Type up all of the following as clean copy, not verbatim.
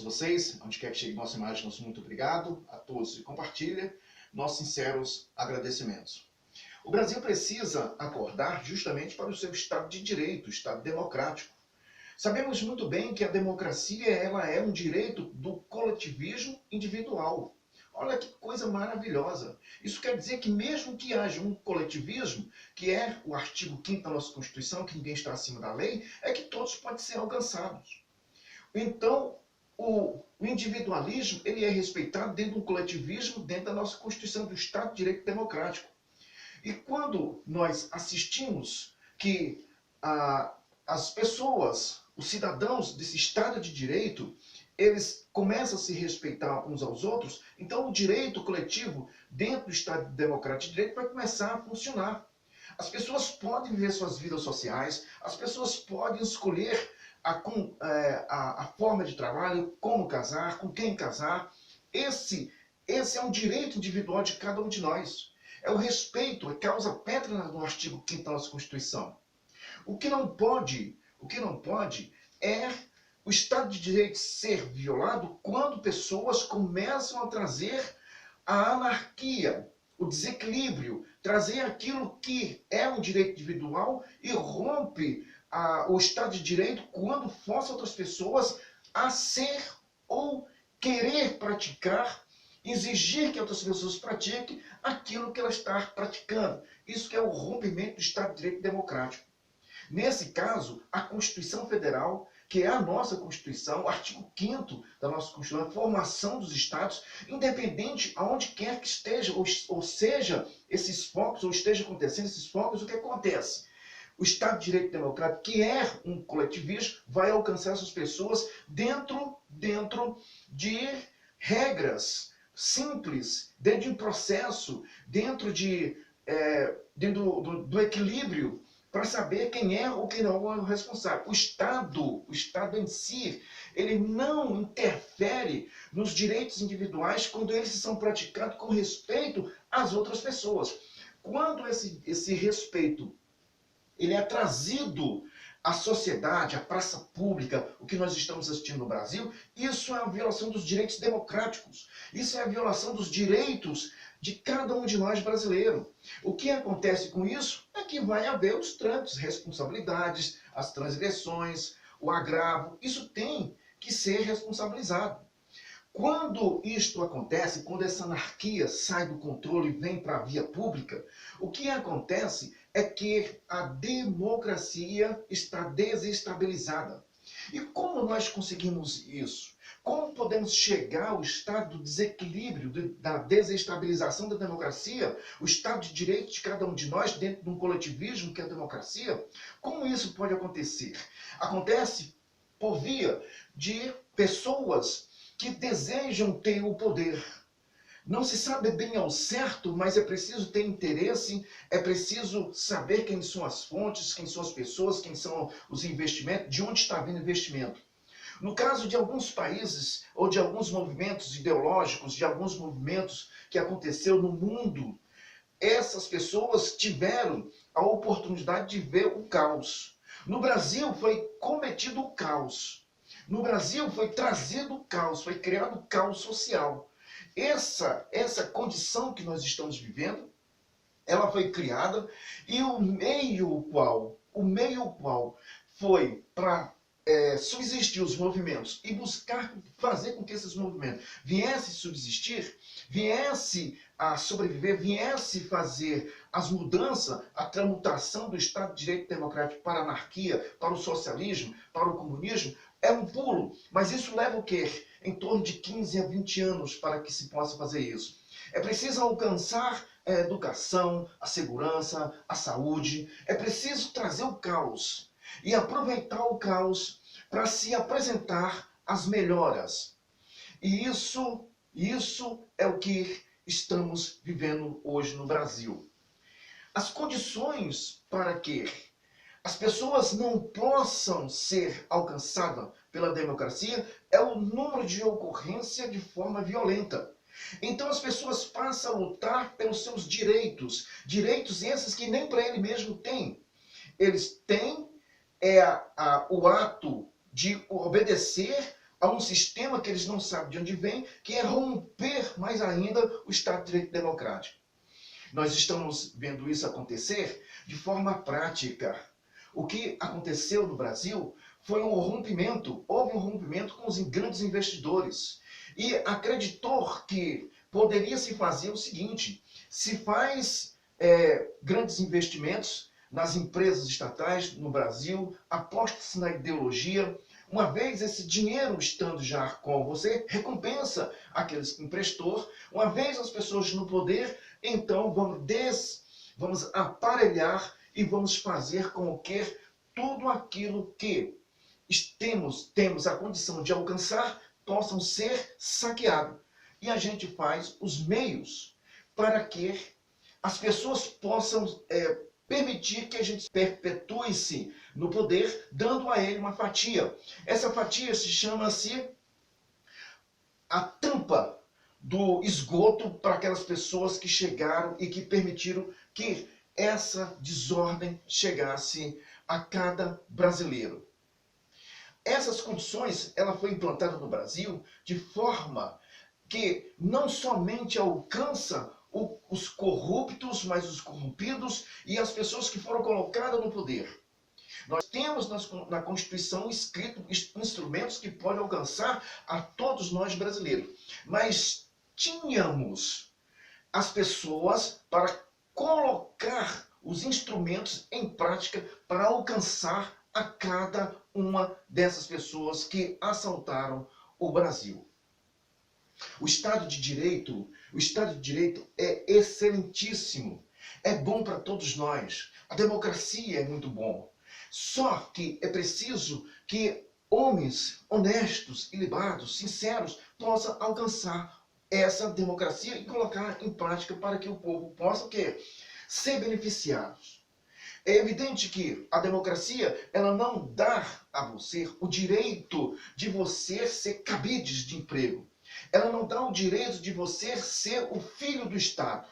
vocês, onde quer que chegue nossa imagem, nosso muito obrigado a todos e compartilha nossos sinceros agradecimentos. O Brasil precisa acordar justamente para o seu Estado de Direito, Estado democrático. Sabemos muito bem que a democracia ela é um direito do coletivismo individual. Olha que coisa maravilhosa. Isso quer dizer que mesmo que haja um coletivismo, que é o artigo 5º da nossa Constituição, que ninguém está acima da lei, é que todos podem ser alcançados. Então, o individualismo ele é respeitado dentro do coletivismo, dentro da nossa Constituição do Estado de Direito Democrático. E quando nós assistimos que as pessoas, os cidadãos desse Estado de Direito, eles começam a se respeitar uns aos outros, então o direito coletivo dentro do Estado Democrático de Direito vai começar a funcionar. As pessoas podem viver suas vidas sociais, as pessoas podem escolher a forma de trabalho, como casar, com quem casar. Esse é um direito individual de cada um de nós. É o respeito, é causa pétrea no artigo 5º da nossa Constituição. O que não pode é o Estado de Direito ser violado quando pessoas começam a trazer a anarquia, o desequilíbrio, trazer aquilo que é um direito individual e rompe o Estado de Direito quando força outras pessoas a ser ou querer praticar, exigir que outras pessoas pratiquem aquilo que ela está praticando. Isso que é o rompimento do Estado de Direito democrático. Nesse caso, a Constituição Federal, que é a nossa Constituição, o artigo 5º da nossa Constituição, a formação dos Estados, independente aonde quer que esteja, ou seja, esses focos, ou esteja acontecendo esses focos, o que acontece? O Estado de Direito Democrático, que é um coletivismo, vai alcançar essas pessoas dentro de regras simples, dentro de um processo, dentro do equilíbrio, para saber quem é ou quem não é o responsável. O Estado em si, ele não interfere nos direitos individuais quando eles são praticados com respeito às outras pessoas. Quando esse respeito ele é trazido à sociedade, à praça pública, o que nós estamos assistindo no Brasil, isso é a violação dos direitos democráticos. Isso é a violação dos direitos de cada um de nós brasileiros. O que acontece com isso é que vai haver os trâmites, responsabilidades, as transgressões, o agravo. Isso tem que ser responsabilizado. Quando isto acontece, quando essa anarquia sai do controle e vem para a via pública, o que acontece é que a democracia está desestabilizada. E como nós conseguimos isso? Como podemos chegar ao estado do desequilíbrio, da desestabilização da democracia, o estado de direito de cada um de nós dentro de um coletivismo que é a democracia? Como isso pode acontecer? Acontece por via de pessoas que desejam ter o poder. Não se sabe bem ao certo, mas é preciso ter interesse, é preciso saber quem são as fontes, quem são as pessoas, quem são os investimentos, de onde está vindo o investimento. No caso de alguns países, ou de alguns movimentos ideológicos, de alguns movimentos que aconteceu no mundo, essas pessoas tiveram a oportunidade de ver o caos. No Brasil foi cometido o caos. No Brasil foi trazido o caos, foi criado o caos social. Essa condição que nós estamos vivendo, ela foi criada e o meio qual foi para subsistir os movimentos e buscar fazer com que esses movimentos viessem subsistir, viesse a sobreviver, viesse fazer as mudanças, a transmutação do Estado de Direito Democrático para a anarquia, para o socialismo, para o comunismo, é um pulo. Mas isso leva o quê? Em torno de 15 a 20 anos para que se possa fazer isso. É preciso alcançar a educação, a segurança, a saúde. É preciso trazer o caos e aproveitar o caos para se apresentar as melhoras. E isso é o que estamos vivendo hoje no Brasil. As condições para que as pessoas não possam ser alcançadas pela democracia é o número de ocorrência de forma violenta. Então as pessoas passam a lutar pelos seus direitos, direitos esses que nem para ele mesmo têm. Eles têm o ato de obedecer a um sistema que eles não sabem de onde vem, que é romper mais ainda o Estado de Direito Democrático. Nós estamos vendo isso acontecer de forma prática. O que aconteceu no Brasil foi houve um rompimento com os grandes investidores. E acreditou que poderia se fazer o seguinte: se faz grandes investimentos nas empresas estatais no Brasil, aposta-se na ideologia. Uma vez esse dinheiro estando já com você, recompensa aqueles que emprestou. Uma vez as pessoas no poder, então vamos aparelhar e vamos fazer com que tudo aquilo que temos a condição de alcançar possam ser saqueados. E a gente faz os meios para que as pessoas possam permitir que a gente perpetue-se no poder, dando a ele uma fatia. Essa fatia chama-se a tampa do esgoto para aquelas pessoas que chegaram e que permitiram que essa desordem chegasse a cada brasileiro. Essas condições, ela foi implantada no Brasil de forma que não somente alcança os corruptos, mas os corrompidos e as pessoas que foram colocadas no poder. Nós temos na Constituição escrito instrumentos que podem alcançar a todos nós brasileiros. Mas tínhamos as pessoas para colocar os instrumentos em prática para alcançar a cada uma dessas pessoas que assaltaram o Brasil. O Estado de Direito é excelentíssimo, é bom para todos nós. A democracia é muito bom. Só que é preciso que homens honestos, ilibados, sinceros, possam alcançar essa democracia e colocar em prática para que o povo possa o quê? Ser beneficiado. É evidente que a democracia, ela não dá a você o direito de você ser cabide de emprego. Ela não dá o direito de você ser o filho do Estado.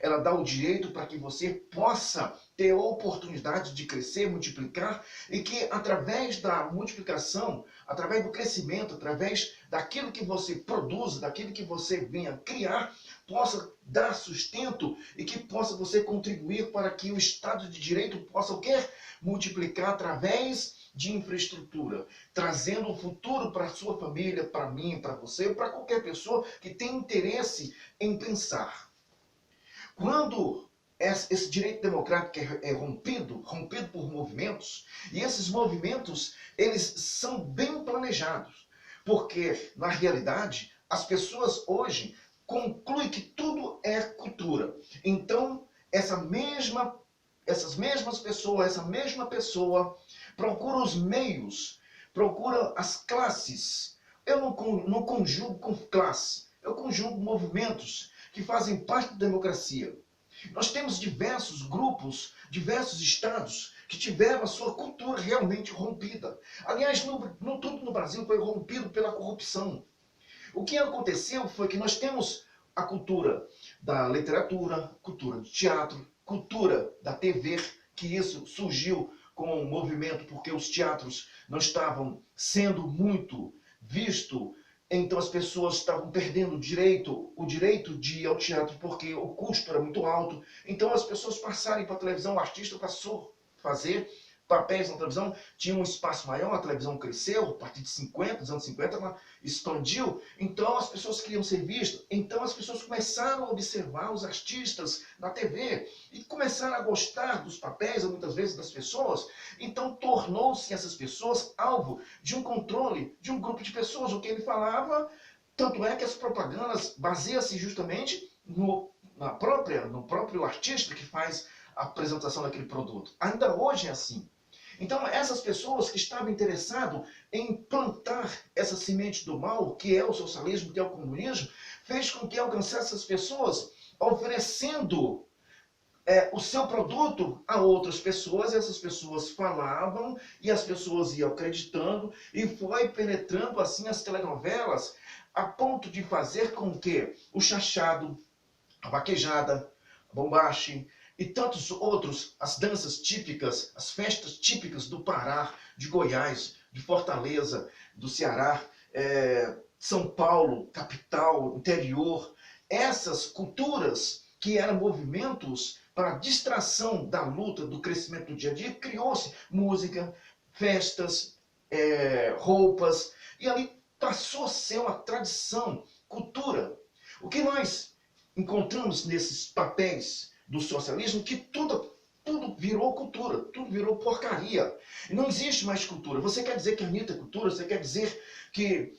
Ela dá o direito para que você possa ter a oportunidade de crescer, multiplicar, e que através da multiplicação, através do crescimento, através daquilo que você produz, daquilo que você venha criar, possa dar sustento e que possa você contribuir para que o Estado de Direito possa o quê? Multiplicar através de infraestrutura, trazendo o futuro para a sua família, para mim, para você, para qualquer pessoa que tem interesse em pensar. Quando esse direito democrático é rompido por movimentos, e esses movimentos, eles são bem planejados, porque, na realidade, as pessoas hoje concluem que tudo é cultura. Então, essas mesmas pessoas, essa mesma pessoa procura os meios, procura as classes. Eu não conjugo com classe, eu conjugo movimentos que fazem parte da democracia. Nós temos diversos grupos, diversos estados que tiveram a sua cultura realmente rompida. Aliás, tudo no Brasil foi rompido pela corrupção. O que aconteceu foi que nós temos a cultura da literatura, cultura do teatro, cultura da TV, que isso surgiu com o movimento porque os teatros não estavam sendo muito vistos. Então as pessoas estavam perdendo o direito de ir ao teatro porque o custo era muito alto. Então as pessoas passaram para a televisão, o artista passou a fazer papéis na televisão, tinha um espaço maior, a televisão cresceu, a partir dos anos 50 ela expandiu, então as pessoas queriam ser vistas, então as pessoas começaram a observar os artistas na TV e começaram a gostar dos papéis, ou muitas vezes das pessoas, então tornou-se essas pessoas alvo de um controle de um grupo de pessoas, o que ele falava, tanto é que as propagandas baseiam-se justamente no próprio artista que faz a apresentação daquele produto. Ainda hoje é assim. Então, essas pessoas que estavam interessadas em plantar essa semente do mal, que é o socialismo, que é o comunismo, fez com que alcançasse essas pessoas oferecendo o seu produto a outras pessoas, e essas pessoas falavam, e as pessoas iam acreditando, e foi penetrando assim as telenovelas, a ponto de fazer com que o chachado, a vaquejada, a bombache, e tantos outros, as danças típicas, as festas típicas do Pará, de Goiás, de Fortaleza, do Ceará, São Paulo, capital, interior, essas culturas que eram movimentos para distração da luta, do crescimento do dia a dia, criou-se música, festas, roupas, e ali passou a ser uma tradição, cultura. O que nós encontramos nesses papéis do socialismo, que tudo virou cultura, tudo virou porcaria. Não existe mais cultura. Você quer dizer que a Anitta é cultura? Você quer dizer que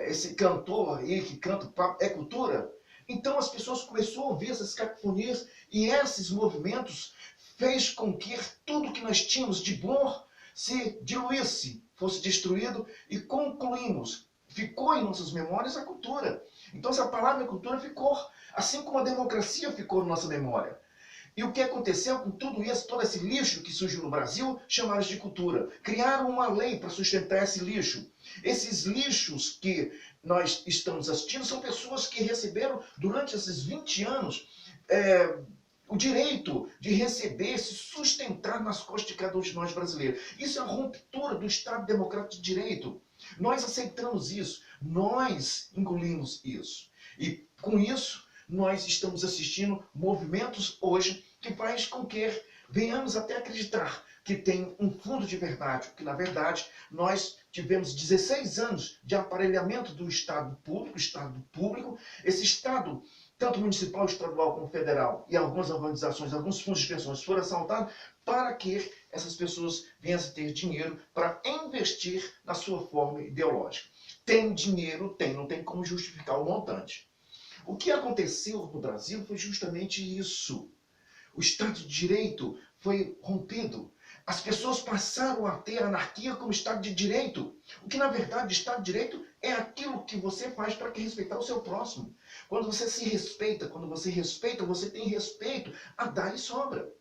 esse cantor aí que canta é cultura? Então as pessoas começaram a ouvir essas cacofonias e esses movimentos fez com que tudo que nós tínhamos de bom se diluísse, fosse destruído e concluímos. Ficou em nossas memórias a cultura. Então essa palavra cultura ficou, assim como a democracia ficou na nossa memória. E o que aconteceu com tudo isso, todo esse lixo que surgiu no Brasil, chamaram de cultura. Criaram uma lei para sustentar esse lixo. Esses lixos que nós estamos assistindo são pessoas que receberam, durante esses 20 anos, o direito de receber, se sustentar nas costas de cada um de nós brasileiros. Isso é a ruptura do Estado Democrático de Direito. Nós aceitamos isso, nós engolimos isso. E com isso, nós estamos assistindo movimentos hoje que faz com que venhamos até acreditar que tem um fundo de verdade, que na verdade nós tivemos 16 anos de aparelhamento do Estado público, esse Estado, tanto municipal, estadual como federal, e algumas organizações, alguns fundos de pensões foram assaltados para que essas pessoas viessem a ter dinheiro para investir na sua forma ideológica. Tem dinheiro, tem, não tem como justificar o montante. O que aconteceu no Brasil foi justamente isso. O Estado de Direito foi rompido. As pessoas passaram a ter anarquia como Estado de Direito. O que, na verdade, Estado de Direito é aquilo que você faz para respeitar o seu próximo. Quando você se respeita, você tem respeito a dar e sobra.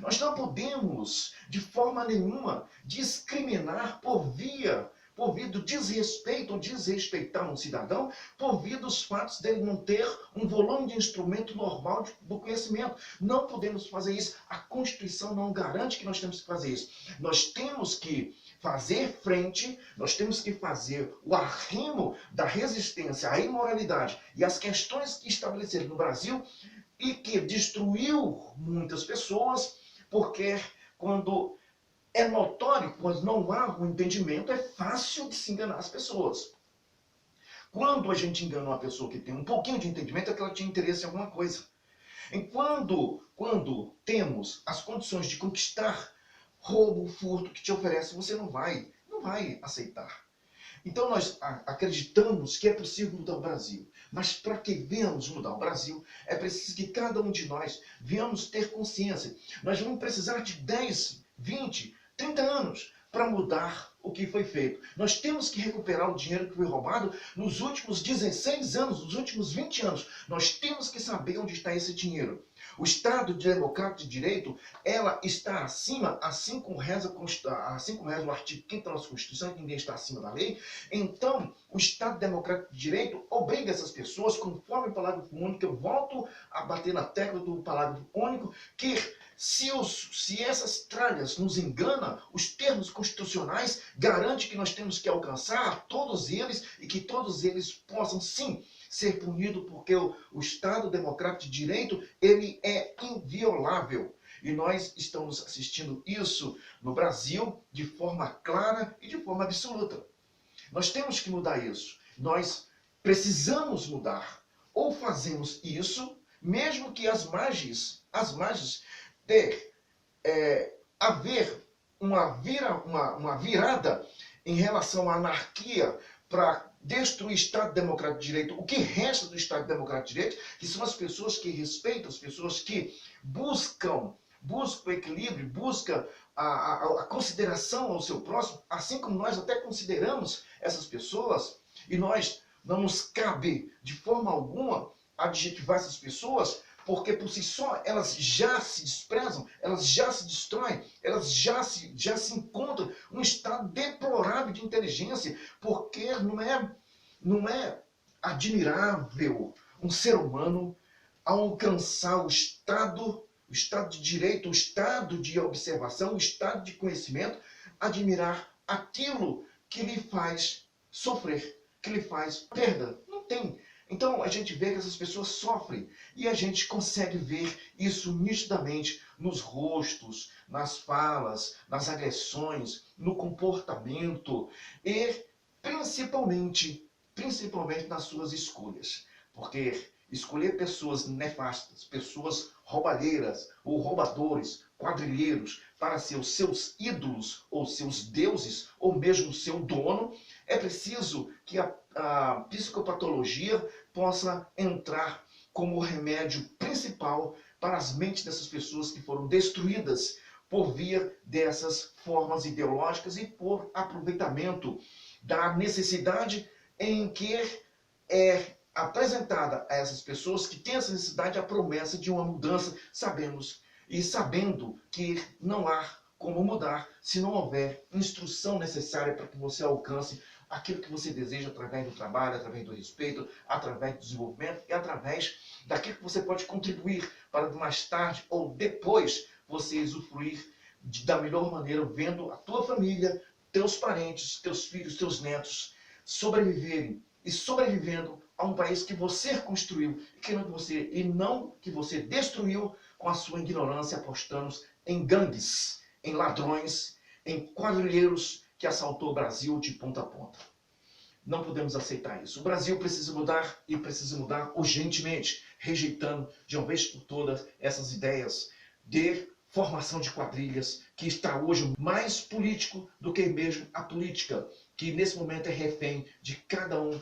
Nós não podemos, de forma nenhuma, discriminar por via do desrespeito ou desrespeitar um cidadão, por via dos fatos dele não ter um volume de instrumento normal do conhecimento. Não podemos fazer isso. A Constituição não garante que nós temos que fazer isso. Nós temos que fazer frente, nós temos que fazer o arrimo da resistência à imoralidade e às questões que estabeleceram no Brasil e que destruiu muitas pessoas, porque quando é notório, quando não há um entendimento, é fácil de se enganar as pessoas. Quando a gente engana uma pessoa que tem um pouquinho de entendimento, é que ela tinha interesse em alguma coisa. E quando temos as condições de conquistar roubo, furto que te oferece, você não vai aceitar. Então nós acreditamos que é possível mudar o Brasil. Mas para que venhamos mudar o Brasil, é preciso que cada um de nós venhamos ter consciência. Nós vamos precisar de 10, 20, 30 anos para mudar o que foi feito. Nós temos que recuperar o dinheiro que foi roubado nos últimos 16 anos, nos últimos 20 anos. Nós temos que saber onde está esse dinheiro. O Estado Democrático de Direito, ela está acima, assim como reza o artigo 5º da nossa Constituição, que ninguém está acima da lei. Então, o Estado Democrático de Direito obriga essas pessoas, conforme o parágrafo único, eu volto a bater na tecla do parágrafo único, que se essas tralhas nos enganam, os termos constitucionais garantem que nós temos que alcançar todos eles e que todos eles possam, sim, ser punido, porque o Estado Democrático de Direito, ele é inviolável. E nós estamos assistindo isso no Brasil de forma clara e de forma absoluta. Nós temos que mudar isso. Nós precisamos mudar. Ou fazemos isso, mesmo que as margens de haver uma virada em relação à anarquia para destruir o Estado Democrático de Direito, o que resta do Estado Democrático de Direito, que são as pessoas que respeitam, as pessoas que buscam o equilíbrio, buscam a consideração ao seu próximo, assim como nós até consideramos essas pessoas, e nós não nos cabe de forma alguma adjetivar essas pessoas, porque por si só elas já se desprezam, elas já se destroem, elas já se encontram num estado deplorável de inteligência, porque não é admirável um ser humano alcançar o estado de direito, o estado de observação, o estado de conhecimento, admirar aquilo que lhe faz sofrer, que lhe faz perda. Não tem. Então a gente vê que essas pessoas sofrem e a gente consegue ver isso nitidamente nos rostos, nas falas, nas agressões, no comportamento e principalmente nas suas escolhas. Porque escolher pessoas nefastas, pessoas roubalheiras ou roubadores, quadrilheiros, para ser os seus ídolos ou seus deuses, ou mesmo seu dono, é preciso que a psicopatologia possa entrar como remédio principal para as mentes dessas pessoas que foram destruídas por via dessas formas ideológicas e por aproveitamento da necessidade em que é apresentada a essas pessoas que têm essa necessidade a promessa de uma mudança, sabendo que não há como mudar se não houver instrução necessária para que você alcance aquilo que você deseja através do trabalho, através do respeito, através do desenvolvimento e através daquilo que você pode contribuir para mais tarde ou depois você usufruir da melhor maneira, vendo a tua família, teus parentes, teus filhos, teus netos sobreviverem e sobrevivendo a um país que você construiu e não que você destruiu com a sua ignorância, apostando em gangues, em ladrões, em quadrilheiros que assaltou o Brasil de ponta a ponta. Não podemos aceitar isso. O Brasil precisa mudar e precisa mudar urgentemente, rejeitando de uma vez por todas essas ideias de formação de quadrilhas, que está hoje mais político do que mesmo a política, que nesse momento é refém de cada uma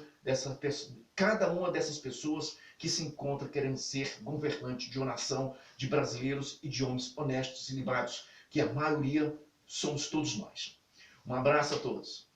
dessas pessoas que se encontra querendo ser governante de uma nação de brasileiros e de homens honestos e libados, que a maioria somos todos nós. Um abraço a todos.